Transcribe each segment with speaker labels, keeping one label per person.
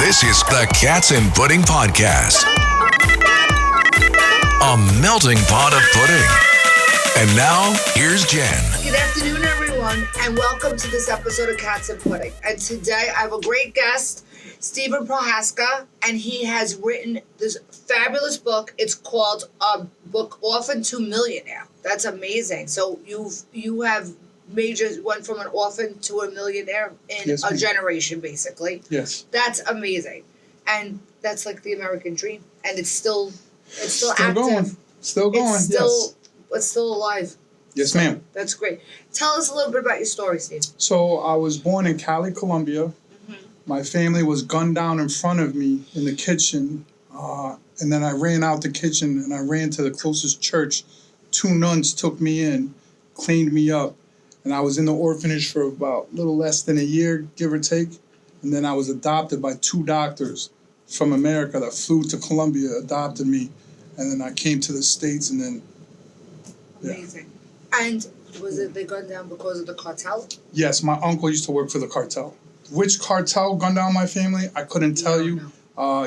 Speaker 1: This is the Cats and Pudding Podcast. A melting pot of pudding. And now, here's Jen.
Speaker 2: Good afternoon, everyone, and welcome to this episode of Cats and Pudding. And today I have a great guest, Steven Prohaska, and he has written this fabulous book. It's called From Orphan to Millionaire. That's amazing. So you have went from an orphan to a millionaire in a generation, basically.
Speaker 3: Yes.
Speaker 2: That's amazing. And that's like the American dream. And it's still active.
Speaker 3: Going. Still going,
Speaker 2: It's still alive.
Speaker 3: Yes, ma'am.
Speaker 2: That's great. Tell us a little bit about your story, Steve.
Speaker 3: So I was born in Cali, Colombia. Mm-hmm. My family was gunned down in front of me in the kitchen. And then I ran out the kitchen and I ran to the closest church. 2 nuns took me in, cleaned me up. And I was in the orphanage for about a little less than a year, give or take. And then I was adopted by 2 doctors from America that flew to Colombia, adopted me. And then I came to the States and then,
Speaker 2: Amazing. And was it they gunned down because of the cartel?
Speaker 3: Yes, my uncle used to work for the cartel. Which cartel gunned down my family, I couldn't tell you.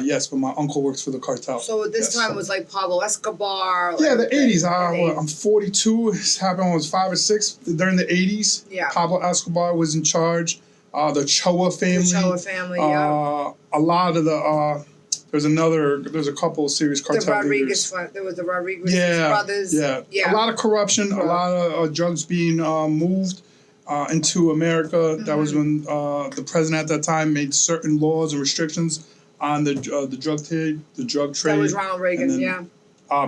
Speaker 3: Yes, but my uncle works for the cartel.
Speaker 2: So at this time it was like Pablo Escobar?
Speaker 3: Yeah, the 80s. I'm 42. This happened when I was 5 or 6. During the 80s, Pablo Escobar was in charge. The Choa family.
Speaker 2: The Choa family, yeah.
Speaker 3: A lot of the... There's a couple of serious cartel leaders.
Speaker 2: There was the Rodriguez brothers.
Speaker 3: Yeah. A lot of corruption, a lot of drugs being moved into America. Mm-hmm. That was when the president at that time made certain laws and restrictions on the drug trade.
Speaker 2: That was Ronald Reagan,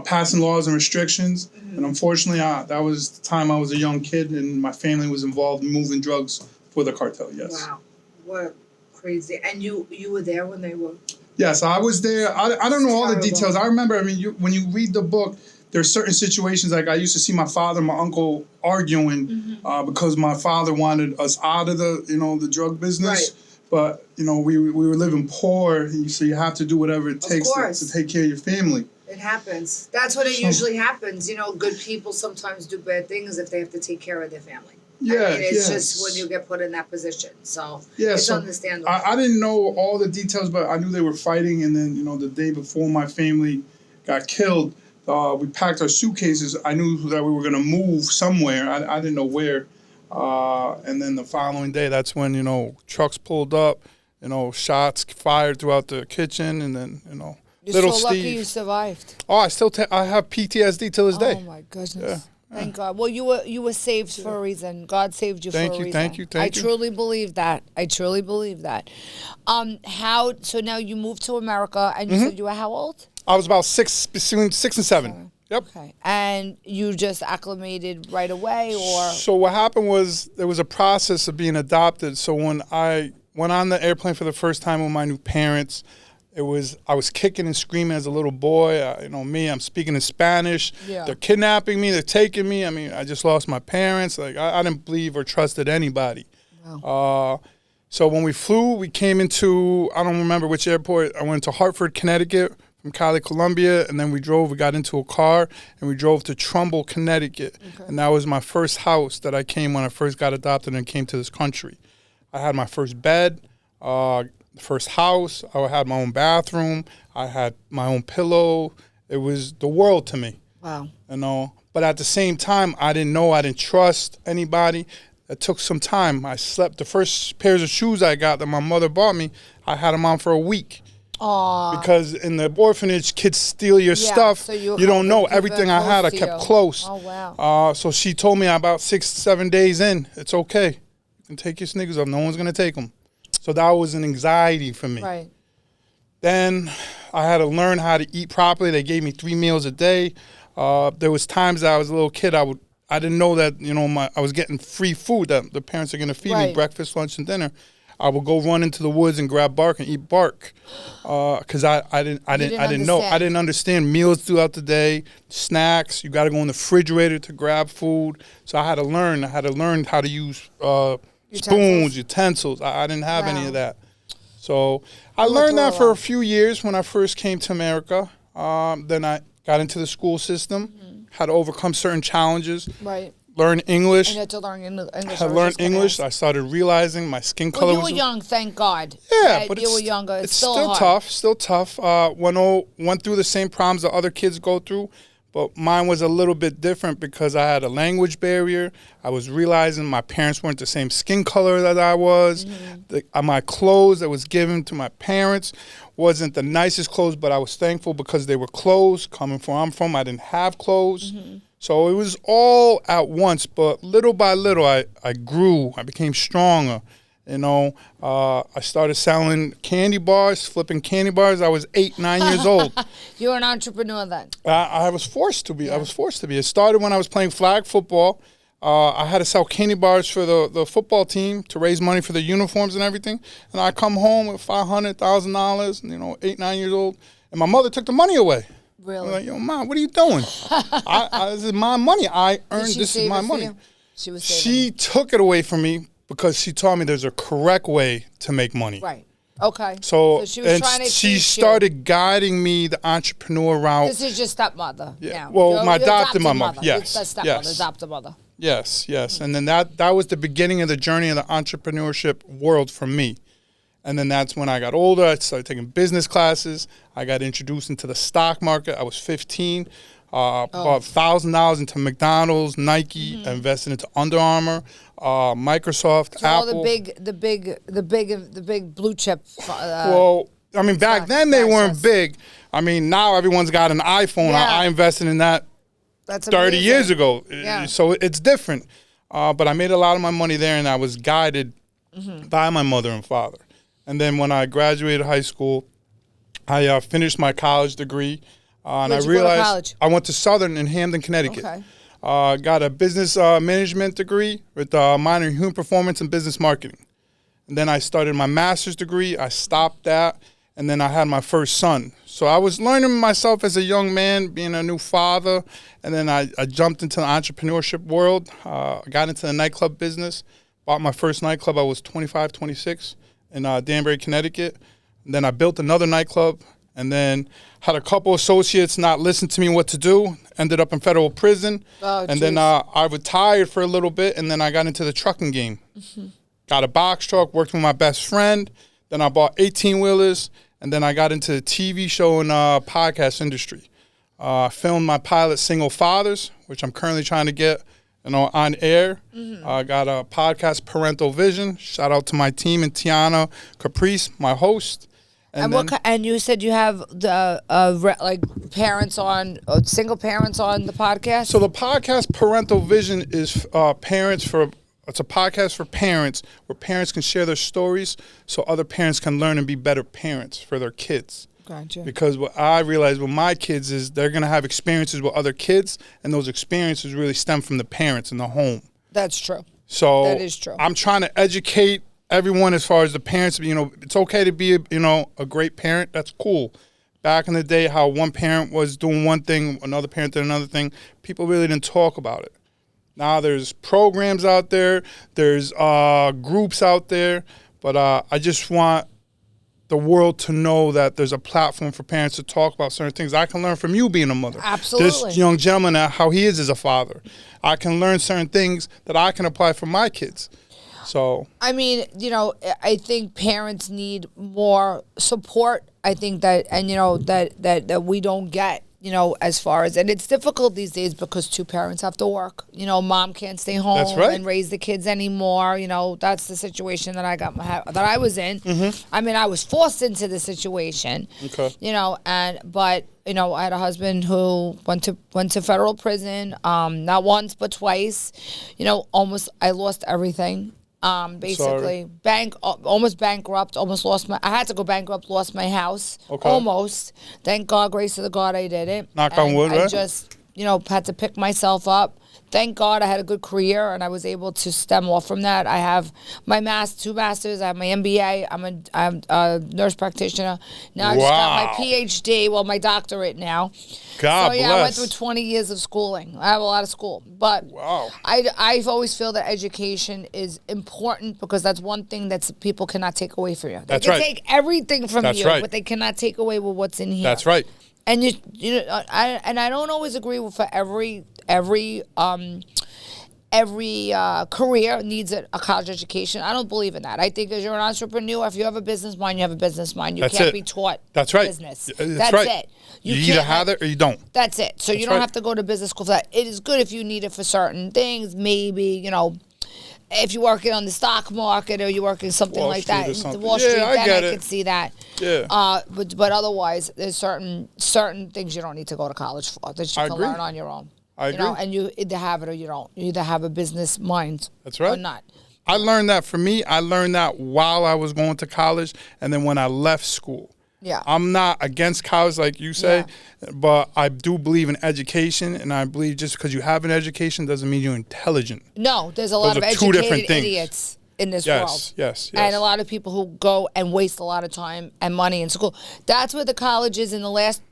Speaker 3: passing laws and restrictions. Mm-hmm. And unfortunately, that was the time I was a young kid and my family was involved in moving drugs for the cartel, yes.
Speaker 2: Wow. What crazy. And you were there when they were...
Speaker 3: Yes, I was there. I don't know all the details. I remember, when you read the book, there's certain situations, like I used to see my father and my uncle arguing because my father wanted us out of the drug business. Right. But, we were living poor, so you have to do whatever it takes to take care of your family.
Speaker 2: It happens. That's what it usually happens. Good people sometimes do bad things if they have to take care of their family.
Speaker 3: Yeah,
Speaker 2: it's just when you get put in that position. So it's understandable.
Speaker 3: I didn't know all the details, but I knew they were fighting. And then, the day before my family got killed, we packed our suitcases. I knew that we were going to move somewhere. I didn't know where. And then the following day, that's when, trucks pulled up, shots fired throughout the kitchen. And then,
Speaker 2: You're
Speaker 3: little
Speaker 2: so
Speaker 3: Steve.
Speaker 2: Lucky you survived.
Speaker 3: Oh, I have PTSD till this day.
Speaker 2: Oh, my goodness. Yeah. Thank God. Well, you were saved for a reason. God saved you for a reason.
Speaker 3: Thank you.
Speaker 2: I truly believe that. So now you moved to America, and you said you were how old?
Speaker 3: I was about 6, between 6 and 7. Yep.
Speaker 2: Okay. And you just acclimated right away, or?
Speaker 3: So what happened was there was a process of being adopted. So when I went on the airplane for the first time with my new parents, I was kicking and screaming as a little boy. I'm speaking in Spanish. Yeah. They're kidnapping me. They're taking me. I just lost my parents. I didn't believe or trusted anybody. Wow. So when we flew, we came into, I don't remember which airport. I went to Hartford, Connecticut from Cali, Colombia. And then we got into a car and we drove to Trumbull, Connecticut. Okay. And that was my first house that I came when I first got adopted and came to this country. I had my first bed. First house, I had my own bathroom, I had my own pillow. It was the world to me.
Speaker 2: Wow.
Speaker 3: But at the same time, I didn't trust anybody. It took some time. I slept, the first pairs of shoes I got that my mother bought me, I had them on for a week.
Speaker 2: Aww.
Speaker 3: Because in the orphanage, kids steal your stuff. So you don't know. Everything I had, I kept close.
Speaker 2: Oh, wow.
Speaker 3: So she told me about 6, 7 days in, it's okay. You can take your sneakers off. No one's going to take them. So that was an anxiety for me.
Speaker 2: Right.
Speaker 3: Then I had to learn how to eat properly. They gave me 3 meals a day. There was times that I was a little kid, I didn't know that, I was getting free food, that the parents are going to feed me breakfast, lunch, and dinner. I would go run into the woods and grab bark and eat bark. Because I didn't know. I didn't understand meals throughout the day, snacks. You got to go in the refrigerator to grab food. So I had to learn. How to use spoons, utensils. I didn't have any of that. So I learned that for a few years when I first came to America. Then I got into the school system, had to overcome certain challenges.
Speaker 2: Right.
Speaker 3: learn English.
Speaker 2: And you had to learn English.
Speaker 3: I learned English. I started realizing my skin color
Speaker 2: you were young, thank God.
Speaker 3: Yeah, but
Speaker 2: you were younger. It's
Speaker 3: still
Speaker 2: hard.
Speaker 3: tough. Still tough. Went through the same problems that other kids go through, but mine was a little bit different because I had a language barrier. I was realizing my parents weren't the same skin color that I was. My clothes that was given to my parents wasn't the nicest clothes, but I was thankful because they were clothes. Coming from where I'm from, I didn't have clothes. So it was all at once, but little by little, I grew. I became stronger. You know, I started selling candy bars, flipping candy bars. I was 8, 9 years old.
Speaker 2: You were an entrepreneur then.
Speaker 3: I was forced to be. I was forced to be. It started when I was playing flag football. I had to sell candy bars for the football team to raise money for the uniforms and everything. And I come home with $500,000, you know, 8, 9 years old. And my mother took the money away.
Speaker 2: Really?
Speaker 3: I'm like, yo, Mom, what are you doing? This is my money. I earned this is my money.
Speaker 2: She was
Speaker 3: She took it away from me because she taught me there's a correct way to make money.
Speaker 2: Right. Okay.
Speaker 3: So
Speaker 2: she was trying to
Speaker 3: she
Speaker 2: teach
Speaker 3: started guiding me the entrepreneur route.
Speaker 2: This is your stepmother.
Speaker 3: Yeah.
Speaker 2: Now.
Speaker 3: Well, my
Speaker 2: your
Speaker 3: adopted mother. Yes.
Speaker 2: Your stepmother,
Speaker 3: yes.
Speaker 2: adopted mother.
Speaker 3: Yes, yes. And then that was the beginning of the journey of the entrepreneurship world for me. And then that's when I got older. I started taking business classes. I got introduced into the stock market. I was 15. Bought $1,000 into McDonald's, Nike, invested into Under Armour, Microsoft,
Speaker 2: So
Speaker 3: Apple.
Speaker 2: all the big blue chip.
Speaker 3: Well, I mean, back then they weren't big. I mean, now everyone's got an iPhone.
Speaker 2: Yeah.
Speaker 3: I invested in that
Speaker 2: That's
Speaker 3: 30
Speaker 2: amazing.
Speaker 3: years ago.
Speaker 2: Yeah.
Speaker 3: So it's different. But I made a lot of my money there, and I was guided by my mother and father. And then when I graduated high school, I finished my college degree. And
Speaker 2: Where'd
Speaker 3: I
Speaker 2: you go to
Speaker 3: realized
Speaker 2: college?
Speaker 3: I went to Southern in Hamden, Connecticut.
Speaker 2: Okay.
Speaker 3: Got a business management degree with a minor in human performance and business marketing. And then I started my master's degree. I stopped that. And then I had my first son. So I was learning myself as a young man, being a new father. And then I jumped into the entrepreneurship world. Got into the nightclub business. Bought my first nightclub. I was 25, 26 in Danbury, Connecticut. And then I built another nightclub. And then had a couple associates not listen to me what to do. Ended up in federal prison.
Speaker 2: Oh,
Speaker 3: and then I retired for a little bit. And then I got into the trucking game. Got a box truck, worked with my best friend. Then I bought 18-wheelers. And then I got into the TV show and podcast industry. Filmed my pilot, Single Fathers, which I'm currently trying to get on air. Got a podcast, Parental Vision. Shout out to my team and Tiana Caprice, my host.
Speaker 2: And you said you have the parents on single parents on the podcast.
Speaker 3: So the podcast Parental Vision is it's a podcast for parents where parents can share their stories so other parents can learn and be better parents for their kids.
Speaker 2: Gotcha.
Speaker 3: Because what I realized with my kids is they're going to have experiences with other kids, and those experiences really stem from the parents in the home.
Speaker 2: That's true.
Speaker 3: So
Speaker 2: that is true.
Speaker 3: I'm trying to educate everyone as far as the parents. It's okay to be a great parent. That's cool. Back in the day, how one parent was doing one thing, another parent did another thing, people really didn't talk about it. Now there's programs out there, there's groups out there, but I just want the world to know that there's a platform for parents to talk about certain things. I can learn from you being a mother.
Speaker 2: Absolutely.
Speaker 3: This young gentleman, how he is as a father. I can learn certain things that I can apply for my kids. So
Speaker 2: I mean, I think parents need more support. I think that, and that we don't get. As far as, and it's difficult these days because two parents have to work. Mom can't stay home
Speaker 3: That's right.
Speaker 2: and raise the kids anymore. That's the situation that I was in. I mean, I was forced into the situation.
Speaker 3: Okay.
Speaker 2: But I had a husband who went to federal prison, not once but twice. Almost I lost everything. Basically, almost bankrupt, I had to go bankrupt, lost my house, almost. Thank God, grace of the God, I did it.
Speaker 3: Knock on wood, right?
Speaker 2: I just, had to pick myself up. Thank God I had a good career and I was able to stem off from that. I have my two masters, I have my MBA, I'm a nurse practitioner. Now I just got my PhD, my doctorate now.
Speaker 3: God
Speaker 2: bless.
Speaker 3: bless.
Speaker 2: I went through 20 years of schooling. I have a lot of school. But I've always feel that education is important because that's one thing that people cannot take away from you. They can take everything from you, but they cannot take away what's in here.
Speaker 3: That's right.
Speaker 2: And I don't always agree with for every every career needs a college education. I don't believe in that. I think as you're an entrepreneur, if you have a business mind, you have a business mind. You can't be taught business. That's it.
Speaker 3: You either have it or you don't.
Speaker 2: That's it. So you don't have to go to business school for that. It is good if you need it for certain things. Maybe, if you're working on the stock market or you're working something
Speaker 3: Wall
Speaker 2: like
Speaker 3: Street
Speaker 2: that, Wall Street, then I can see that.
Speaker 3: Yeah.
Speaker 2: But otherwise, there's certain things you don't need to go to college for that you can learn on your own.
Speaker 3: I agree.
Speaker 2: And you either have it or you don't. You either have a business mind or not.
Speaker 3: I learned that for me. I learned that while I was going to college and then when I left school.
Speaker 2: Yeah.
Speaker 3: I'm not against college like you say, but I do believe in education, and I believe just because you have an education doesn't mean you're intelligent.
Speaker 2: No, there's a lot of educated idiots in this world.
Speaker 3: Yes.
Speaker 2: And a lot of people who go and waste a lot of time and money in school. That's where the colleges in the last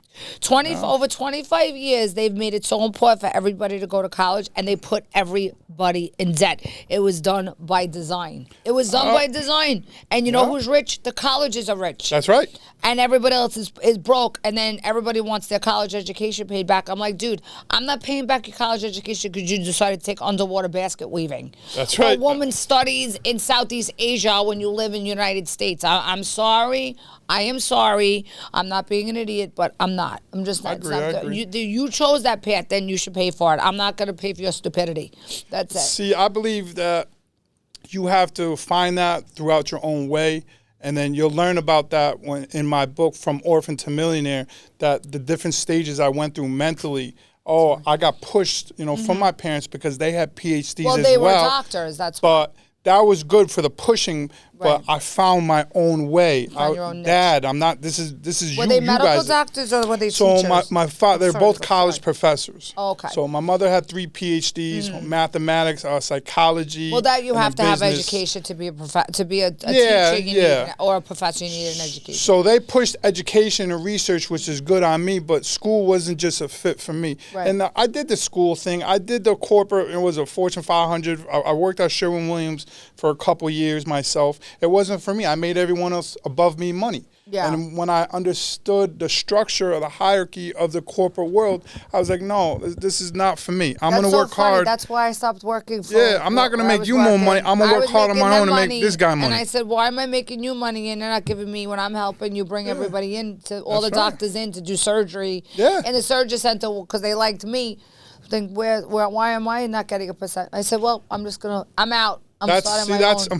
Speaker 2: over 25 years, they've made it so important for everybody to go to college, and they put everybody in debt. It was done by design. It was done by design. And you know who's rich? The colleges are rich.
Speaker 3: That's right.
Speaker 2: And everybody else is broke, and then everybody wants their college education paid back. I'm like, dude, I'm not paying back your college education because you decided to take underwater basket weaving.
Speaker 3: That's right.
Speaker 2: A woman studies in Southeast Asia when you live in the United States. I'm sorry. I am sorry. I'm not being an idiot, but I'm not. I'm just not.
Speaker 3: I agree.
Speaker 2: You chose that path, then you should pay for it. I'm not going to pay for your stupidity. That's it.
Speaker 3: See, I believe that you have to find that throughout your own way. And then you'll learn about that when in my book, From Orphan to Millionaire, that the different stages I went through mentally. Oh, I got pushed, from my parents because they had PhDs as well.
Speaker 2: Well, they were doctors, that's why.
Speaker 3: But that was good for the pushing, but I found my own way.
Speaker 2: Your own niche.
Speaker 3: Dad, I'm not. This is
Speaker 2: were
Speaker 3: you.
Speaker 2: They
Speaker 3: you
Speaker 2: medical
Speaker 3: guys.
Speaker 2: doctors or were they
Speaker 3: So
Speaker 2: teachers?
Speaker 3: my father, they're both college professors.
Speaker 2: Oh, okay.
Speaker 3: So my mother had 3 PhDs, mathematics, psychology.
Speaker 2: Well, that you have to have
Speaker 3: business.
Speaker 2: education to be a teacher. You need, or a professor. You need an education.
Speaker 3: So they pushed education and research, which is good on me, but school wasn't just a fit for me.
Speaker 2: Right.
Speaker 3: And I did the school thing. I did the corporate. It was a Fortune 500. I worked at Sherwin-Williams for a couple years myself. It wasn't for me. I made everyone else above me money.
Speaker 2: Yeah.
Speaker 3: And when I understood the structure of the hierarchy of the corporate world, I was like, no, this is not for me. I'm going to work hard.
Speaker 2: That's why I stopped working for
Speaker 3: I'm not going to make you more money. I'm going to work hard on my own to make this guy money.
Speaker 2: And I said, why am I making you money and they're not giving me when I'm helping you bring everybody in, to all the doctors in to do surgery in the surgery center because they liked me. Then why am I not getting a percent? I said, well, I'm out.
Speaker 3: Unfortunately, that's the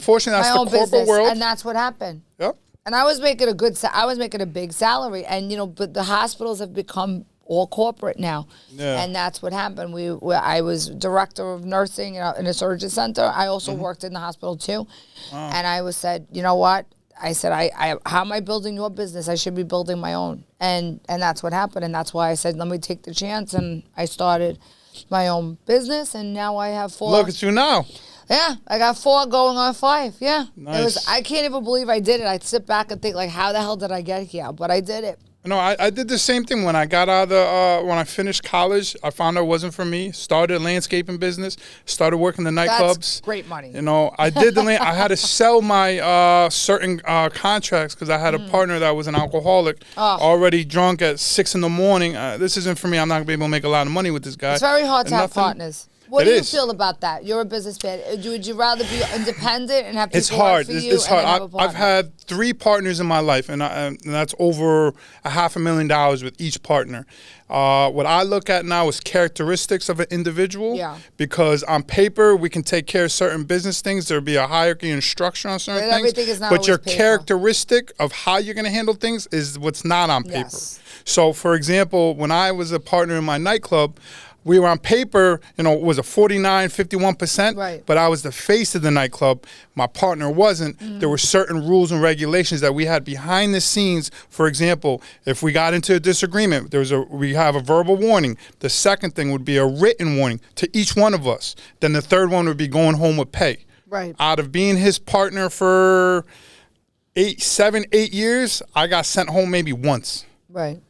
Speaker 3: corporate world.
Speaker 2: And that's what happened.
Speaker 3: Yep.
Speaker 2: And I was making a big salary, and but the hospitals have become all corporate now, and that's what happened. I was director of nursing in a surgery center. I also worked in the hospital too, and I said, you know what? I said, how am I building your business? I should be building my own, and that's what happened, and that's why I said, let me take the chance, and I started my own business, and now I have 4.
Speaker 3: Look at you now.
Speaker 2: Yeah, I got 4 going on 5. Yeah.
Speaker 3: Nice.
Speaker 2: I can't even believe I did it. I'd sit back and think, how the hell did I get here? But I did it.
Speaker 3: No, I did the same thing when I got out of when I finished college. I found out it wasn't for me. Started a landscaping business. Started working the nightclubs.
Speaker 2: That's great money.
Speaker 3: I did I had to sell my certain contracts because I had a partner that was an alcoholic, already drunk at 6 a.m. This isn't for me. I'm not gonna be able to make a lot of money with this guy.
Speaker 2: It's very hard to have partners. What do you feel about that? You're a businessman. Would you rather be independent and have people work for you?
Speaker 3: It's hard. I've had 3 partners in my life, and that's over $500,000 with each partner. What I look at now is characteristics of an individual.
Speaker 2: Yeah.
Speaker 3: Because on paper, we can take care of certain business things. There'll be a hierarchy and structure on certain things.
Speaker 2: Everything is not
Speaker 3: but your
Speaker 2: paper.
Speaker 3: characteristic of how you're going to handle things is what's not on paper.
Speaker 2: Yes.
Speaker 3: So, for example, when I was a partner in my nightclub, we were on paper, it was a 49, 51%,
Speaker 2: right.
Speaker 3: But I was the face of the nightclub. My partner wasn't. There were certain rules and regulations that we had behind the scenes. For example, if we got into a disagreement, we have a verbal warning. The second thing would be a written warning to each one of us. Then the third one would be going home with pay.
Speaker 2: Right.
Speaker 3: Out of being his partner for 7, 8 years, I got sent home maybe once.
Speaker 2: Right.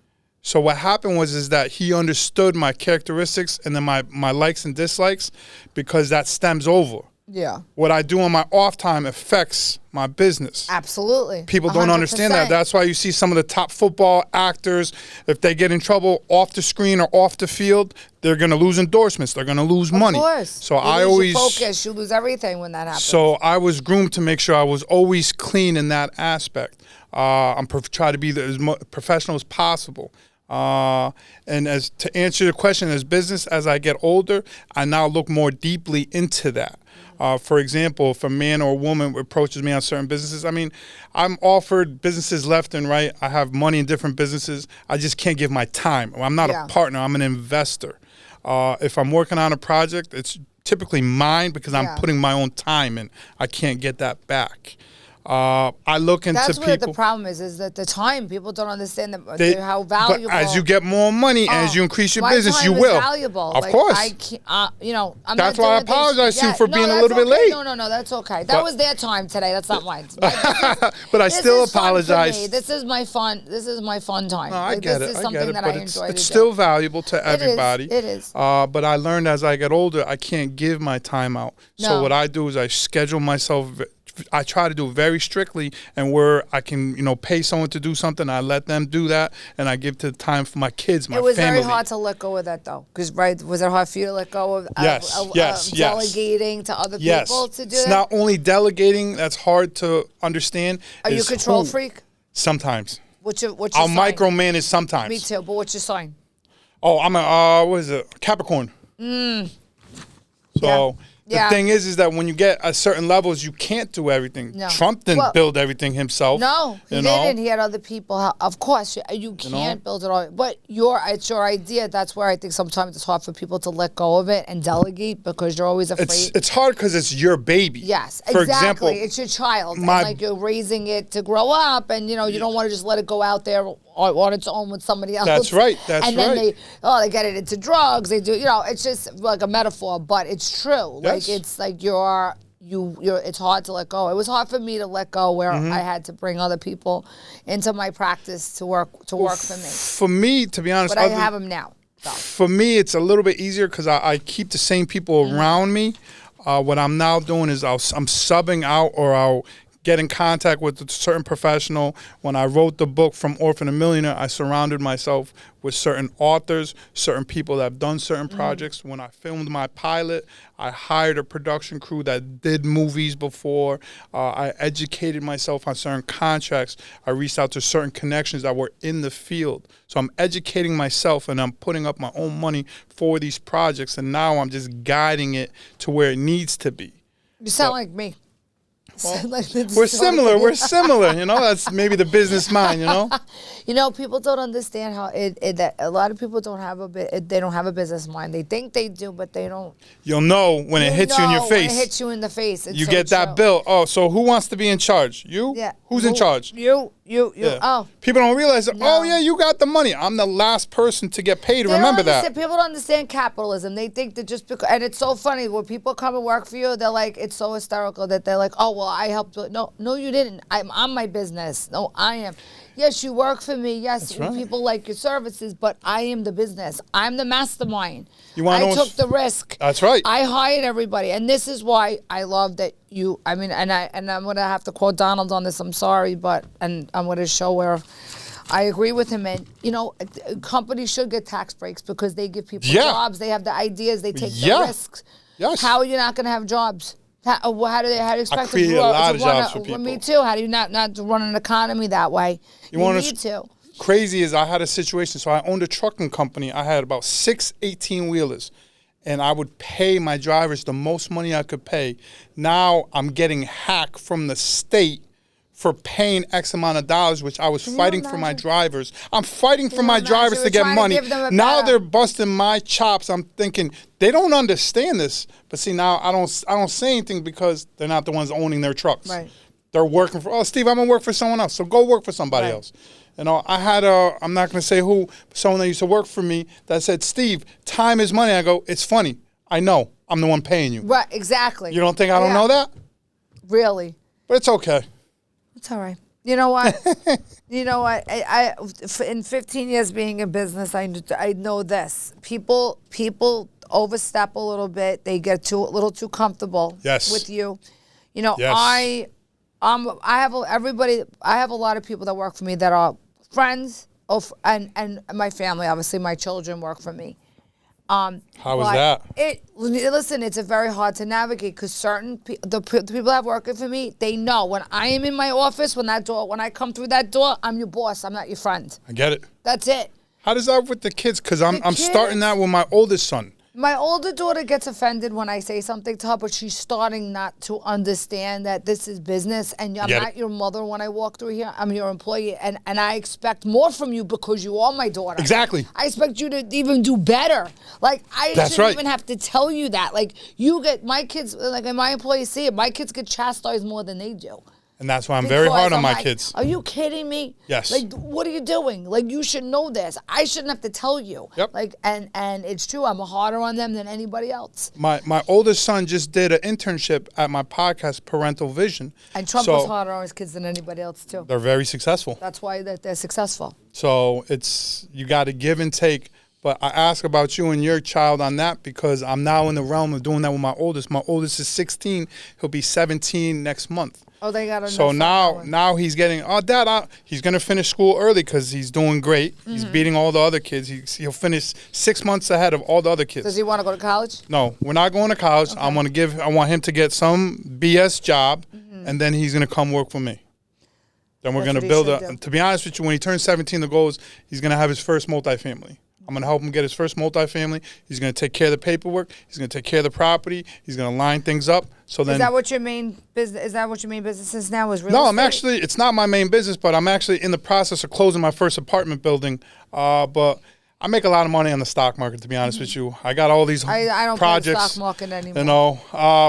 Speaker 3: So what happened is that he understood my characteristics and then my likes and dislikes because that stems over.
Speaker 2: Yeah.
Speaker 3: What I do on my off time affects my business.
Speaker 2: Absolutely.
Speaker 3: People don't understand that. That's why you see some of the top football actors, if they get in trouble off the screen or off the field, they're going to lose endorsements. They're going to lose money.
Speaker 2: Of course.
Speaker 3: So
Speaker 2: you
Speaker 3: I
Speaker 2: lose
Speaker 3: always
Speaker 2: your focus. You lose everything when that happens.
Speaker 3: So I was groomed to make sure I was always clean in that aspect. I'm try to be as professional as possible. And as to answer your question, as business, as I get older, I now look more deeply into that. For example, if a man or a woman approaches me on certain businesses, I mean, I'm offered businesses left and right. I have money in different businesses. I just can't give my time. I'm not a partner. I'm an investor. If I'm working on a project, it's typically mine because I'm putting my own time in. I can't get that back. I look into
Speaker 2: That's
Speaker 3: people.
Speaker 2: what the problem is that the time, people don't understand how valuable.
Speaker 3: But as you get more money, as you increase your business, you will.
Speaker 2: Valuable.
Speaker 3: Of course.
Speaker 2: I can't, I'm
Speaker 3: that's
Speaker 2: not
Speaker 3: why I
Speaker 2: doing
Speaker 3: apologize to you for being a little bit
Speaker 2: okay.
Speaker 3: late.
Speaker 2: No, that's okay. That was their time today. That's not mine.
Speaker 3: But I still apologize.
Speaker 2: This is my fun. This is my fun time.
Speaker 3: No, I get it.
Speaker 2: This is something that I enjoy.
Speaker 3: It's still valuable to everybody.
Speaker 2: It is.
Speaker 3: But I learned as I get older, I can't give my time out. So what I do is I schedule myself. I try to do it very strictly, and where I can, pay someone to do something, I let them do that, and I give to the time for my kids, my family.
Speaker 2: It was very hard to let go of that, though, because was it hard for you to let go of delegating to other people to do
Speaker 3: It's
Speaker 2: that?
Speaker 3: not only delegating that's hard to understand.
Speaker 2: Are you a control freak?
Speaker 3: Sometimes.
Speaker 2: What's your
Speaker 3: I'll
Speaker 2: sign?
Speaker 3: micromanage sometimes.
Speaker 2: Me too, but what's your sign?
Speaker 3: Oh, I'm a what is it? Capricorn. So. The thing is that when you get at certain levels, you can't do everything.
Speaker 2: No.
Speaker 3: Trump didn't build everything himself.
Speaker 2: No, he didn't. He had other people. Of course, you can't build it all. But it's your idea. That's where I think sometimes it's hard for people to let go of it and delegate because you're always afraid.
Speaker 3: It's hard because it's your baby.
Speaker 2: Yes,
Speaker 3: For
Speaker 2: exactly.
Speaker 3: example,
Speaker 2: it's your child. And like you're raising it to grow up, and you don't want to just let it go out there on its own with somebody else.
Speaker 3: That's right.
Speaker 2: And then they get it into drugs. They do. It's just like a metaphor, but it's true.
Speaker 3: Yes.
Speaker 2: Like it's like it's hard to let go. It was hard for me to let go where I had to bring other people into my practice to work for me.
Speaker 3: For me, to be honest,
Speaker 2: but I have them now. So.
Speaker 3: For me, it's a little bit easier because I keep the same people around me. What I'm now doing is I'm subbing out, or I'll get in contact with a certain professional. When I wrote the book From Orphan to Millionaire, I surrounded myself with certain authors, certain people that have done certain projects. When I filmed my pilot, I hired a production crew that did movies before. I educated myself on certain contracts. I reached out to certain connections that were in the field. So I'm educating myself, and I'm putting up my own money for these projects, and now I'm just guiding it to where it needs to be.
Speaker 2: You sound like me.
Speaker 3: Well, we're similar. We're similar. That's maybe the business mind.
Speaker 2: People don't understand how that a lot of people don't have they don't have a business mind. They think they do, but they don't.
Speaker 3: You'll know when it hits you in your face.
Speaker 2: When it hits you in the face,
Speaker 3: you get that bill. Oh, so who wants to be in charge? You?
Speaker 2: Yeah.
Speaker 3: Who's in charge?
Speaker 2: You.
Speaker 3: Yeah.
Speaker 2: Oh.
Speaker 3: People don't realize that. No. Oh yeah, you got the money. I'm the last person to get paid. Remember that.
Speaker 2: People don't understand capitalism. They think that just because, and it's so funny when people come and work for you, they're like, it's so hysterical that they're like, oh well, I helped. No, you didn't. I'm on my business. No, I am. Yes, you work for me. Yes, people like your services, but I am the business. I'm the mastermind. I took the risk.
Speaker 3: That's right.
Speaker 2: I hired everybody, and this is why I love that you. I mean, and I'm gonna have to quote Donald on this. I'm sorry, and I'm gonna show where I agree with him. And companies should get tax breaks because they give people jobs. They have the ideas. They take the risks.
Speaker 3: Yes.
Speaker 2: How are you not gonna have jobs? How do you expect
Speaker 3: to create a lot of jobs for people?
Speaker 2: Me too. How do you not run an economy that way? You need to.
Speaker 3: Crazy is I had a situation. So I owned a trucking company. I had about 6 18-wheelers. And I would pay my drivers the most money I could pay. Now I'm getting hacked from the state for paying X amount of dollars, which I was fighting for my drivers. I'm fighting for my drivers to get money. Now they're busting my chops. I'm thinking they don't understand this. But see, now I don't say anything because they're not the ones owning their trucks.
Speaker 2: Right.
Speaker 3: They're working for, Steve, I'm gonna work for someone else. So go work for somebody else. I had I'm not gonna say who, someone that used to work for me that said, Steve, time is money. I go, it's funny. I know. I'm the one paying you.
Speaker 2: Right, exactly.
Speaker 3: You don't think I don't know that?
Speaker 2: Really?
Speaker 3: But it's okay.
Speaker 2: It's all right. You know what? I in 15 years being in business, I know this. People overstep a little bit. They get a little too comfortable with you. You know, I have a lot of people that work for me that are friends and my family. Obviously, my children work for me.
Speaker 3: How is that?
Speaker 2: Listen, it's a very hard to navigate because the people that have working for me, they know when I am in my office, when I come through that door, I'm your boss. I'm not your friend.
Speaker 3: I get it.
Speaker 2: That's it.
Speaker 3: How does that work with the kids? Because I'm starting that with my oldest son.
Speaker 2: My older daughter gets offended when I say something to her, but she's starting not to understand that this is business and I'm not your mother when I walk through here. I'm your employee, and I expect more from you because you are my daughter.
Speaker 3: Exactly.
Speaker 2: I expect you to even do better. Like, I shouldn't even have to tell you that. Like, my kids, like my employees see it, my kids get chastised more than they do.
Speaker 3: And that's why I'm very hard on my kids.
Speaker 2: Are you kidding me?
Speaker 3: Yes.
Speaker 2: Like, what are you doing? Like, you should know this. I shouldn't have to tell you.
Speaker 3: Yep.
Speaker 2: Like, and it's true. I'm harder on them than anybody else.
Speaker 3: My oldest son just did an internship at my podcast, Parental Vision.
Speaker 2: And Trump was harder on his kids than anybody else, too.
Speaker 3: They're very successful.
Speaker 2: That's why they're successful.
Speaker 3: So you got to give and take. But I ask about you and your child on that because I'm now in the realm of doing that with my oldest. My oldest is 16. He'll be 17 next month.
Speaker 2: Oh, they got to.
Speaker 3: So now he's getting. Oh, Dad, he's gonna finish school early because he's doing great. Mm-hmm. He's beating all the other kids. He'll finish 6 months ahead of all the other kids.
Speaker 2: Does he want to go to college?
Speaker 3: No, we're not going to college. Okay. I want him to get some BS job, and then he's gonna come work for me. Then we're gonna build a. To be honest with you, when he turns 17, the goal is he's gonna have his first multifamily. I'm going to help him get his first multifamily. He's going to take care of the paperwork. He's going to take care of the property. He's going to line things up. So then,
Speaker 2: is that what your main business? Is that what your main business is now? Is real
Speaker 3: estate?
Speaker 2: I'm
Speaker 3: actually. It's not my main business, but I'm actually in the process of closing my first apartment building. But I make a lot of money on the stock market, to be honest with you. I got all these
Speaker 2: I don't
Speaker 3: projects.
Speaker 2: play the stock market anymore.
Speaker 3: You know,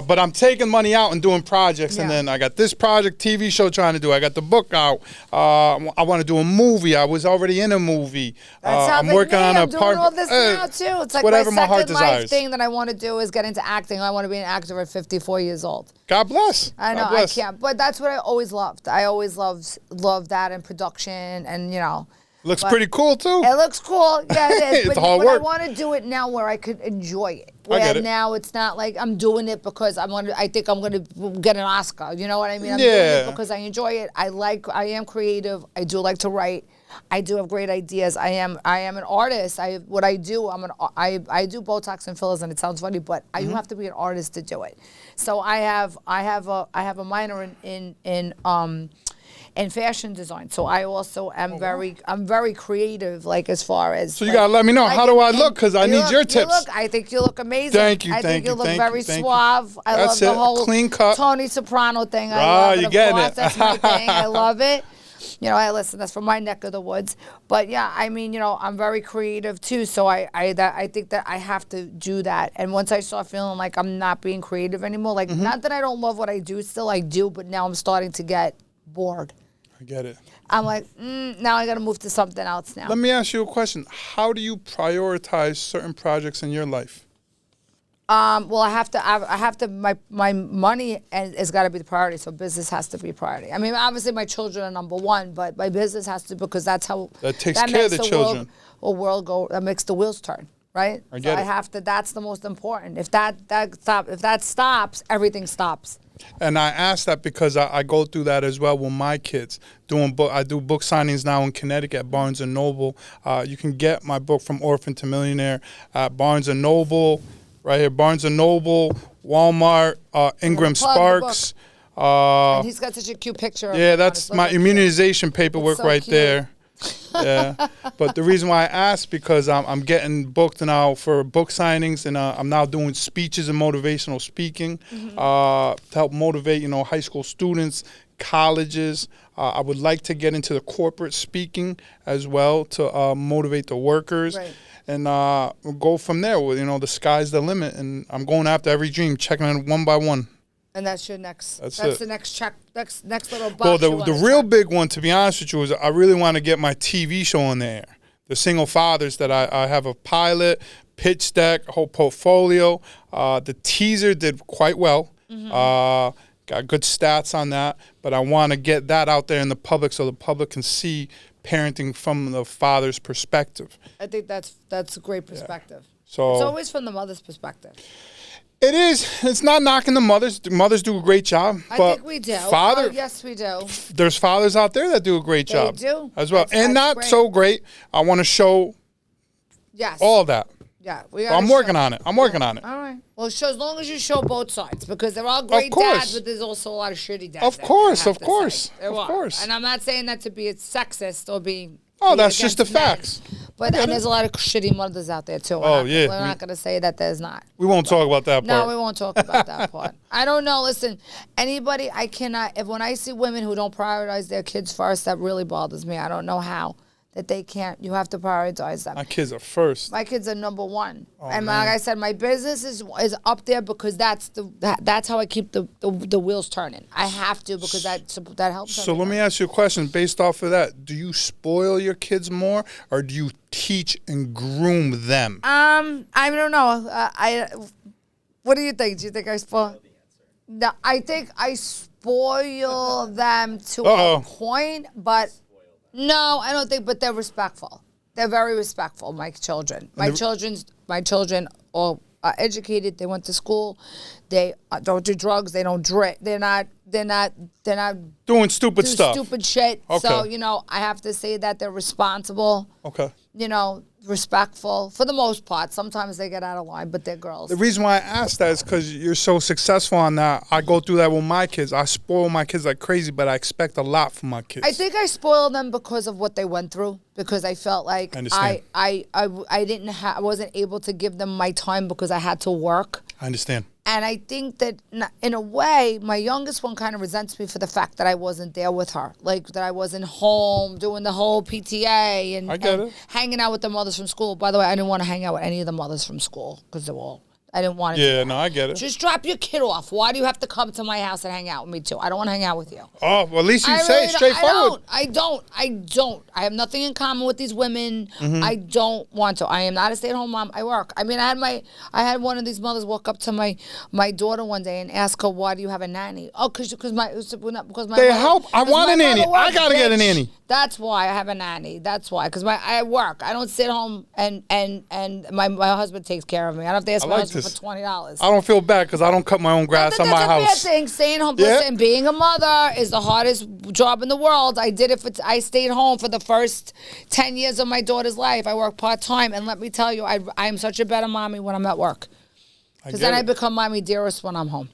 Speaker 3: but I'm taking money out and doing projects, and then I got this project, TV show trying to do. I got the book out. I want to do a movie. I was already in a movie. I'm working on a part.
Speaker 2: I'm doing all this now too. It's like
Speaker 3: whatever
Speaker 2: my
Speaker 3: heart
Speaker 2: second life
Speaker 3: desires.
Speaker 2: thing that I want to do is get into acting. I want to be an actor at 54 years old.
Speaker 3: God bless.
Speaker 2: I know I can't, but that's what I always loved. I always loved that and production, and you know.
Speaker 3: Looks pretty cool too.
Speaker 2: It looks cool. Yeah, it is.
Speaker 3: It's hard work.
Speaker 2: I want to do it now where I could enjoy it.
Speaker 3: I get it.
Speaker 2: Now it's not like I'm doing it because I think I'm going to get an Oscar. You know what I mean? I'm doing it because I enjoy it. I am creative. I do like to write. I do have great ideas. I am an artist. I do Botox and fillers, and it sounds funny, but you have to be an artist to do it. So I have a minor in fashion design. So I also am I'm very creative, like as far as.
Speaker 3: So you gotta let me know, how do I look? Because I need your tips.
Speaker 2: I think you look amazing.
Speaker 3: Thank you.
Speaker 2: I think you look very
Speaker 3: suave.
Speaker 2: I love the whole
Speaker 3: clean cut
Speaker 2: Tony Soprano thing. I love it.
Speaker 3: You're getting it.
Speaker 2: That's my thing. I love it. You know, listen, that's from my neck of the woods. But yeah, I mean, you know, I'm very creative too. So I think that I have to do that. And once I start feeling like I'm not being creative anymore, like not that I don't love what I do, still I do, but now I'm starting to get bored.
Speaker 3: I get it.
Speaker 2: I'm like, now I got to move to something else now.
Speaker 3: Let me ask you a question. How do you prioritize certain projects in your life?
Speaker 2: Well, I have to. My money has got to be the priority. So business has to be a priority. I mean, obviously my children are number one, but my business has to because that's how
Speaker 3: that takes care of the children.
Speaker 2: That makes the wheels turn, right?
Speaker 3: I get it.
Speaker 2: I have to. That's the most important. If that stops, everything stops.
Speaker 3: And I ask that because I go through that as well with my kids. I do book signings now in Connecticut at Barnes & Noble. You can get my book From Orphan to Millionaire at Barnes & Noble, right here, Barnes & Noble, Walmart, Ingram Sparks.
Speaker 2: And he's got such a cute picture.
Speaker 3: Yeah, that's my immunization paperwork right
Speaker 2: cute.
Speaker 3: there. Yeah, but the reason why I asked because I'm getting booked now for book signings, and I'm now doing speeches and motivational speaking to help motivate high school students, colleges. I would like to get into the corporate speaking as well to motivate the workers. Right. And we'll go from there. The sky's the limit, and I'm going after every dream, checking it one by one. And
Speaker 2: that's your next. That's the next check. Next little box.
Speaker 3: Well, the real big one, to be honest with you, is I really want to get my TV show on the air. The Single Fathers that I have a pilot, pitch deck, whole portfolio. The teaser did quite well. Got good stats on that, but I want to get that out there in the public so the public can see parenting from the father's perspective.
Speaker 2: I think that's a great perspective.
Speaker 3: So
Speaker 2: it's always from the mother's perspective.
Speaker 3: it is. It's not knocking the mothers. The mothers do a great job.
Speaker 2: I
Speaker 3: but
Speaker 2: think we do.
Speaker 3: Father,
Speaker 2: Yes, we do.
Speaker 3: there's fathers out there that do a great job.
Speaker 2: They do.
Speaker 3: As well.
Speaker 2: That's
Speaker 3: Not
Speaker 2: great.
Speaker 3: so great. I want to show
Speaker 2: Yes.
Speaker 3: all of that.
Speaker 2: Yeah,
Speaker 3: I'm working on it. I'm working on it.
Speaker 2: All right. Well, as long as you show both sides, because there are great dads, but there's also a lot of shitty dads.
Speaker 3: Of course, of course.
Speaker 2: And I'm not saying that to be sexist or be.
Speaker 3: Oh, that's just the facts.
Speaker 2: But and there's a lot of shitty mothers out there too. We're not going to say that there's not.
Speaker 3: We won't talk about that part.
Speaker 2: No, we won't talk about that part. I don't know. Listen, anybody, I cannot. When I see women who don't prioritize their kids first, that really bothers me. I don't know how. That they can't. You have to prioritize them.
Speaker 3: My kids are first.
Speaker 2: My kids are number one, and
Speaker 3: man.
Speaker 2: like I said, my business is up there because that's how I keep the wheels turning. I have to because that helps.
Speaker 3: So let me ask you a question. Based off of that, do you spoil your kids more, or do you teach and groom them?
Speaker 2: I don't know. What do you think? Do you think I spoil? No, I think I spoil them to a point, but. No, I don't think, but they're respectful. They're very respectful, my children. My children are educated. They went to school. They don't do drugs. They don't drink. They're not
Speaker 3: Doing stupid stuff.
Speaker 2: Stupid shit.
Speaker 3: Okay.
Speaker 2: So, I have to say that they're responsible.
Speaker 3: Okay.
Speaker 2: Respectful for the most part. Sometimes they get out of line, but they're girls.
Speaker 3: The reason why I asked that is because you're so successful on that. I go through that with my kids. I spoil my kids like crazy, but I expect a lot from my kids.
Speaker 2: I think I spoiled them because of what they went through. Because I felt like I wasn't able to give them my time because I had to work.
Speaker 3: I understand.
Speaker 2: And I think that in a way, my youngest one kind of resents me for the fact that I wasn't there with her. Like, that I wasn't home doing the whole PTA and hanging out with the mothers from school. By the way, I didn't want to hang out with any of the mothers from school because they're all... I didn't want to.
Speaker 3: Yeah, no, I get it.
Speaker 2: Just drop your kid off. Why do you have to come to my house and hang out with me too? I don't want to hang out with you.
Speaker 3: Oh, well, at least you say it straightforward.
Speaker 2: I don't. I have nothing in common with these women. Mm-hmm. I don't want to. I am not a stay-at-home mom. I work. I mean, I had one of these mothers walk up to my daughter one day and ask her, "Why do you have a nanny?" Oh, because my
Speaker 3: they help. I want a nanny. I gotta get a nanny.
Speaker 2: That's why I have a nanny. That's why, because I work. I don't sit home and my husband takes care of me. I don't have to ask my husband for $20.
Speaker 3: I don't feel bad because I don't cut my own grass on my house.
Speaker 2: That's a bad thing. Staying home. Yeah. Listen, being a mother is the hardest job in the world. I did it I stayed home for the first 10 years of my daughter's life. I worked part-time, and let me tell you, I'm such a better mommy when I'm at work. Because then I become mommy dearest when I'm home.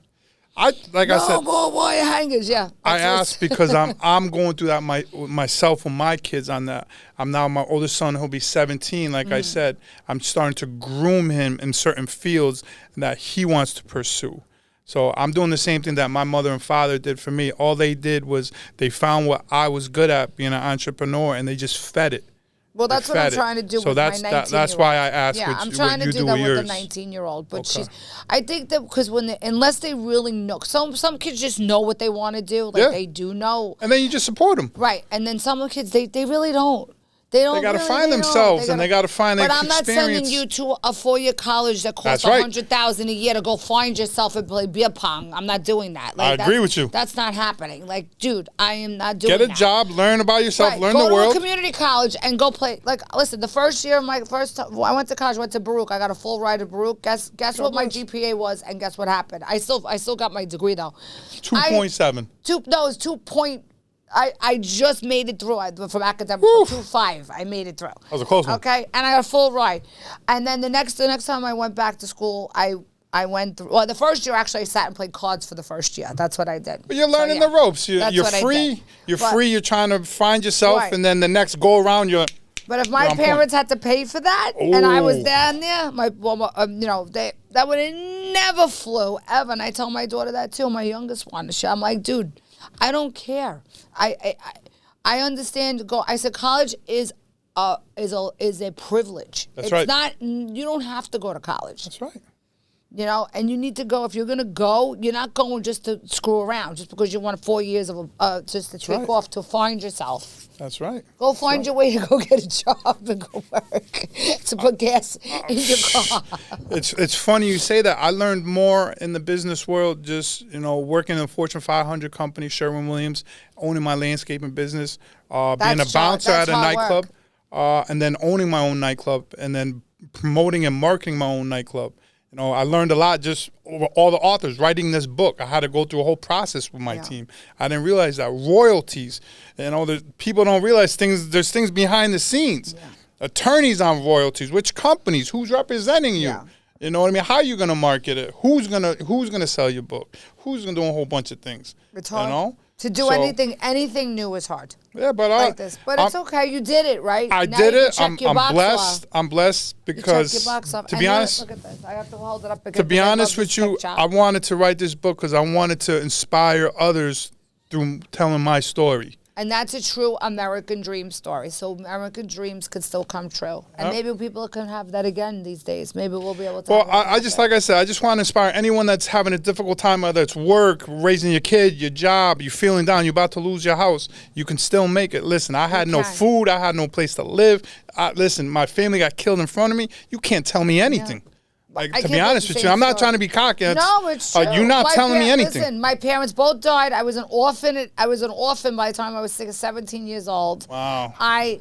Speaker 3: I said,
Speaker 2: boy, hangers, yeah.
Speaker 3: I asked because I'm going through that myself with my kids on that. I'm now my oldest son, he'll be 17. Like I said, I'm starting to groom him in certain fields that he wants to pursue. So I'm doing the same thing that my mother and father did for me. All they did was they found what I was good at, being an entrepreneur, and they just fed it.
Speaker 2: Well, that's what I'm trying to do with my 19-year-old.
Speaker 3: That's why I asked
Speaker 2: what you do with yours. Yeah, I'm trying to do that with the 19-year-old. But I think that because unless they really know, some kids just know what they want to do. Like, they do know.
Speaker 3: And then you just support them.
Speaker 2: Right. And then some kids, they really don't. They got
Speaker 3: to find themselves, and they got to find their experience.
Speaker 2: But I'm not sending you to a 4-year college that costs $100,000 a year to go find yourself and play beer pong. I'm not doing that. Like,
Speaker 3: I agree with you.
Speaker 2: That's not happening. Like, dude, I am not doing that.
Speaker 3: Get a job, learn about yourself, learn the world.
Speaker 2: Go to a community college and go play. Like, listen, the first year of I went to college, went to Baruch. I got a full ride to Baruch. Guess what my GPA was, and guess what happened? I still got my degree though.
Speaker 3: 2.7.
Speaker 2: It was 2. I just made it through from academic 2.5. I made it through.
Speaker 3: That was a close one.
Speaker 2: Okay, and I got a full ride. And then the next time I went back to school, I went through. Well, the first year actually I sat and played cards for the first year. That's what I did.
Speaker 3: But you're learning the ropes. You're free. You're free. You're trying to find yourself, and then the next go around you're.
Speaker 2: But if my parents had to pay for that, and I was down there, that would have never flew ever. And I tell my daughter that too, my youngest one. I'm like, dude, I don't care. I understand. I said college is a privilege.
Speaker 3: That's right.
Speaker 2: It's not. You don't have to go to college.
Speaker 3: That's right.
Speaker 2: And you need to go. If you're gonna go, you're not going just to screw around, just because you want 4 years of just to take off to find yourself.
Speaker 3: That's right.
Speaker 2: Go find your way to go get a job and go work to put gas in your car.
Speaker 3: It's funny you say that. I learned more in the business world just, working in a Fortune 500 company, Sherwin-Williams, owning my landscaping business, being a bouncer at a nightclub, and then owning my own nightclub, and then promoting and marketing my own nightclub. You know, I learned a lot just over all the authors writing this book. I had to go through a whole process with my team. I didn't realize that royalties, you know, people don't realize things. There's things behind the scenes. Yeah. Attorneys on royalties, which companies, who's representing you. Yeah. You know what I mean? How are you gonna market it? Who's gonna sell your book? Who's gonna do a whole bunch of things?
Speaker 2: It's hard.
Speaker 3: You know?
Speaker 2: To do anything new is hard.
Speaker 3: Yeah, but
Speaker 2: like this. But it's okay. You did it, right?
Speaker 3: I did it. I'm blessed. I'm blessed because,
Speaker 2: you check your box off.
Speaker 3: To be honest,
Speaker 2: look at this. I have to hold it up.
Speaker 3: To be honest with you, I wanted to write this book because I wanted to inspire others through telling my story.
Speaker 2: And that's a true American dream story. So American dreams could still come true. And maybe people can have that again these days. Maybe we'll be able to.
Speaker 3: Well, I just, like I said, I just want to inspire anyone that's having a difficult time, whether it's work, raising your kid, your job, you're feeling down, you're about to lose your house. You can still make it. Listen, I had no food. I had no place to live. Listen, my family got killed in front of me. You can't tell me anything. Like, to be honest with you, I'm not trying to be cocky.
Speaker 2: No, it's true.
Speaker 3: You're not telling me anything.
Speaker 2: Listen, my parents both died. I was an orphan. By the time I was 17 years old.
Speaker 3: Wow.
Speaker 2: My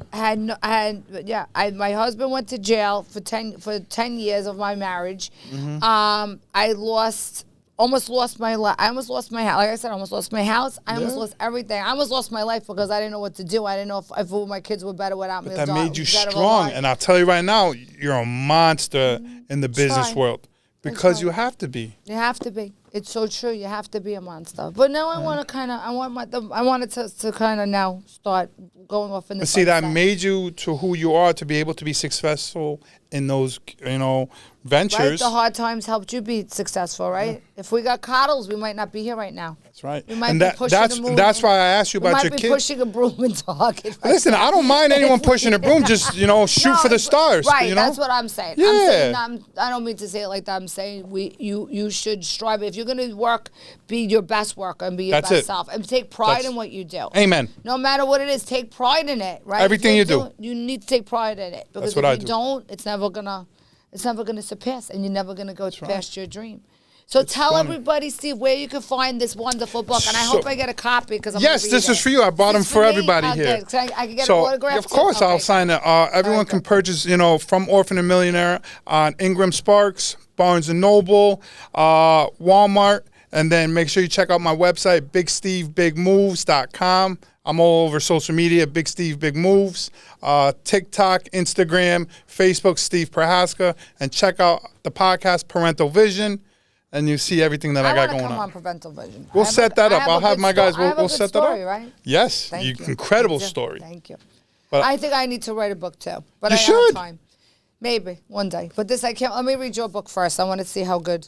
Speaker 2: husband went to jail for 10 years of my marriage. Mm-hmm. I almost lost my life. I almost lost my house. Like I said, I almost lost my house. I almost lost everything. I almost lost my life because I didn't know what to do. I didn't know if my kids were better without me.
Speaker 3: But that made you strong. And I'll tell you right now, you're a monster in the business world because you have to be.
Speaker 2: You have to be. It's so true. You have to be a monster. But now I want to I wanted to kind of now start going off in the.
Speaker 3: See, that made you to who you are to be able to be successful in those, ventures.
Speaker 2: Right? The hard times helped you be successful, right? Yeah. If we got coddles, we might not be here right now.
Speaker 3: That's right.
Speaker 2: We might be pushing a broom.
Speaker 3: That's why I asked you about your kids.
Speaker 2: We might be pushing a broom in Target.
Speaker 3: Right. Listen, I don't mind anyone pushing a broom. Just, shoot for the stars.
Speaker 2: Right, that's what I'm saying.
Speaker 3: Yeah.
Speaker 2: I don't mean to say it like that. I'm saying you should strive. If you're going to work, be your best worker and be your best self. And take pride in what you do.
Speaker 3: Amen.
Speaker 2: No matter what it is, take pride in it, right?
Speaker 3: Everything you do.
Speaker 2: You need to take pride in it. Because if you don't, it's never gonna surpass, and you're never gonna go past your dream. So tell everybody, Steve, where you can find this wonderful book, and I hope I get a copy because I'm
Speaker 3: yes, this is for you. I bought them for everybody here.
Speaker 2: So I can get an autograph.
Speaker 3: Of course, I'll sign it. Everyone can purchase, From Orphan and Millionaire on Ingram Sparks, Barnes and Noble, Walmart, and then make sure you check out my website, BigSteveBigMoves.com. I'm all over social media, Big Steve Big Moves, TikTok, Instagram, Facebook, Steve Prohaska, and check out the podcast Parental Vision, and you see everything that I got going on.
Speaker 2: Come on Parental Vision.
Speaker 3: We'll set that up. I'll have my guys. We'll set that up.
Speaker 2: Right?
Speaker 3: Yes, incredible story.
Speaker 2: Thank you. But I think I need to write a book too. But
Speaker 3: you
Speaker 2: I
Speaker 3: should.
Speaker 2: don't have time. Maybe one day. But this I can't. Let me read your book first. I want to see how good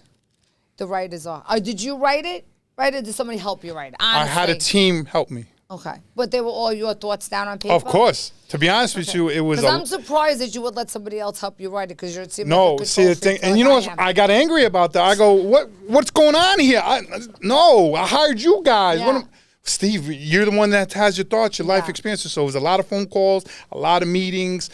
Speaker 2: the writers are. Did you write it? Right? Or did somebody help you write it? Honestly.
Speaker 3: I had a team help me.
Speaker 2: Okay. But they were all your thoughts down on paper?
Speaker 3: Of course. To be honest with you, it was
Speaker 2: because I'm surprised that you would let somebody else help you write it because you're
Speaker 3: see the thing, and you know what? I got angry about that. I go, what's going on here? I hired you guys.
Speaker 2: Yeah.
Speaker 3: Steve, you're the one that has your thoughts, your life experiences. So it was a lot of phone calls, a lot of meetings,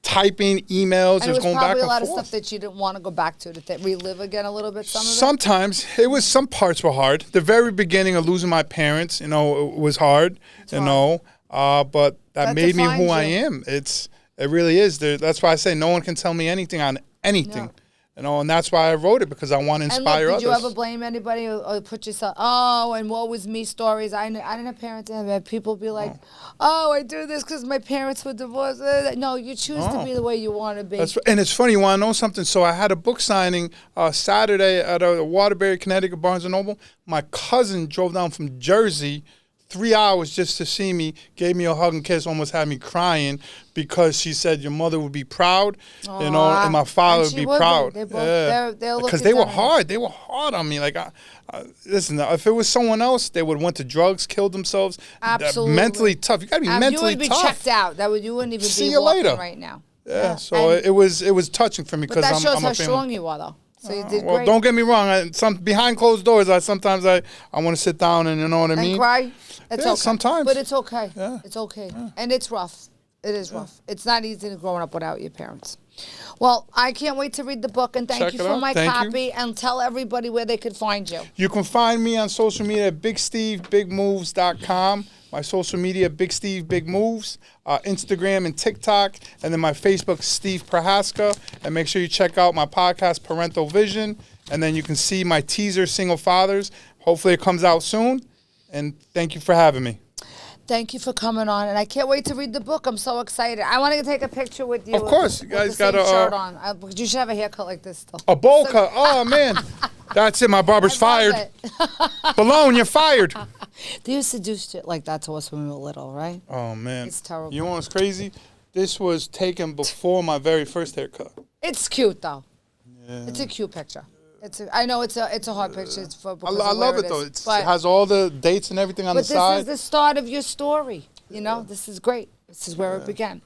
Speaker 3: typing, emails,
Speaker 2: and it was
Speaker 3: going back and forth.
Speaker 2: probably a lot of stuff that you didn't want to go back to relive again a little bit.
Speaker 3: Sometimes some parts were hard. The very beginning of losing my parents, it was hard. But that made me who I am. It really is. That's why I say no one can tell me anything on anything. Yeah. And that's why I wrote it, because I want to inspire others.
Speaker 2: Did you ever blame anybody or put yourself, and woe was me stories? I didn't have parents. People be like, I do this because my parents were divorced. No, you choose to be the way you want to be.
Speaker 3: And it's funny, you want to know something? So I had a book signing Saturday at Waterbury, Connecticut, Barnes & Noble. My cousin drove down from Jersey 3 hours just to see me, gave me a hug and kiss, almost had me crying because she said your mother would be proud, and my father would be proud. Because they were hard. They were hard on me. Like, listen, if it was someone else, they would have went to drugs, killed themselves.
Speaker 2: Absolutely.
Speaker 3: Mentally tough. You got to be mentally tough.
Speaker 2: You would be checked out. You wouldn't even
Speaker 3: see
Speaker 2: be
Speaker 3: you
Speaker 2: walking
Speaker 3: later.
Speaker 2: Right now.
Speaker 3: Yeah. So it was touching for me because I'm a family.
Speaker 2: That shows how strong you are, though. So you did great.
Speaker 3: Don't get me wrong. Behind closed doors, sometimes I want to sit down and you know what I mean.
Speaker 2: And cry. It's okay.
Speaker 3: Sometimes.
Speaker 2: But it's okay.
Speaker 3: Yeah.
Speaker 2: It's okay. Yeah. And it's rough. It is rough. It's not easy growing up without your parents. Well, I can't wait to read the book, and thank
Speaker 3: Check
Speaker 2: you
Speaker 3: it
Speaker 2: for
Speaker 3: out.
Speaker 2: my
Speaker 3: Thank you.
Speaker 2: copy, and tell everybody where they could find you.
Speaker 3: You can find me on social media at BigSteveBigMoves.com. My social media, Big Steve Big Moves, Instagram and TikTok, and then my Facebook, Steve Prohaska. And make sure you check out my podcast, Parental Vision, and then you can see my teaser, Single Fathers. Hopefully it comes out soon, and thank you for having me.
Speaker 2: Thank you for coming on, and I can't wait to read the book. I'm so excited. I want to take a picture with you.
Speaker 3: Of course, you
Speaker 2: with
Speaker 3: guys
Speaker 2: the same
Speaker 3: got a
Speaker 2: shirt on. You should have a haircut like this still.
Speaker 3: A bowl cut. Oh, man. That's it. My barber's fired. Balone, you're fired.
Speaker 2: They used to do shit like that to us when we were little, right?
Speaker 3: Oh, man.
Speaker 2: It's terrible.
Speaker 3: You know what's crazy? This was taken before my very first haircut.
Speaker 2: It's cute, though.
Speaker 3: Yeah.
Speaker 2: It's a cute picture. I know it's a hard picture. It's for,
Speaker 3: I love it, though.
Speaker 2: It
Speaker 3: has all the dates and everything on the side.
Speaker 2: But this is the start of your story. You know, this is great. This is where it began.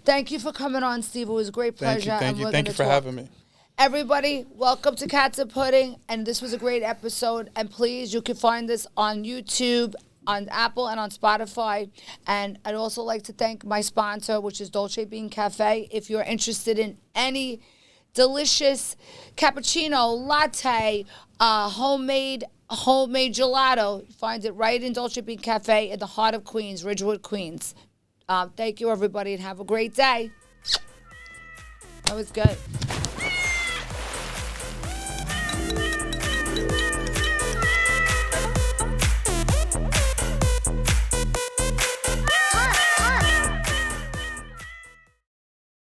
Speaker 2: Thank you for coming on, Steve. It was a great pleasure.
Speaker 3: Thank you for having me.
Speaker 2: Everybody, welcome to Cats and Pudding, and this was a great episode. And please, you can find this on YouTube, on Apple, and on Spotify. And I'd also like to thank my sponsor, which is Dolce Bean Cafe. If you're interested in any delicious cappuccino, latte, homemade gelato, find it right in Dolce Bean Cafe in the heart of Queens, Ridgewood, Queens. Thank you, everybody, and have a great day. That was good.